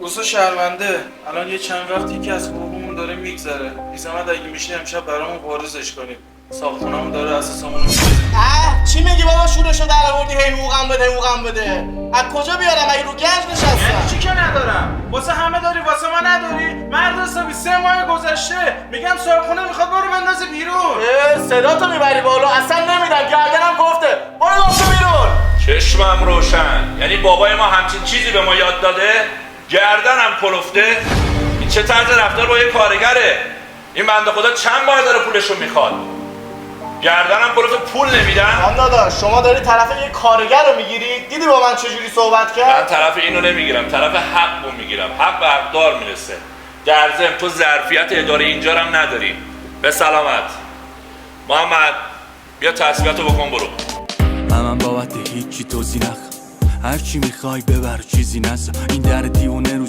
اوسا شرمنده الان یه چند وقتی که از حقوقمون داره میگذره. بی‌زحمت اگه میشه امشب برامون واریزش کنیم. ساختمون داره اساسمون رو می‌ریزه. چی میگی بابا؟ شورشو در آوردی هی حقوقم بده حقوقم بده. از کجا بیارم؟ اگه رو گنج نشستم. چی که ندارم؟ واسه همه داری واسه ما نداری؟ مرد حسابی 3 ماه گذشته میگم صاحبخونه میخواد برو بندازه بیرون. صدا تو میبری بالا. اصلا نمیدم. گردنم گفته برو گفته بیرون. چشمم روشن. یعنی بابای ما همچین چیزی به ما یاد داده؟ گردنم کلفته؟ این چه طرز رفتار با یه کارگره؟ این بنده خدا چند بار داره پولشو میخواد؟ گردنم کلفته، پول نمیدن؟ من داداش شما داری طرف یه کارگر رو میگیری؟ دیدی با من چجوری صحبت کرد؟ من طرف اینو نمیگیرم، طرف حق رو میگیرم. حق به حقدار میرسه. در ضمن تو ظرفیت اداره اینجا هم نداری. به سلامت. محمد بیا تسلیحاتو بکن برو. من بابت هیچی توضیح نخوام، هر چی میخوای ببر چیزی نسا. این در دیوونه رو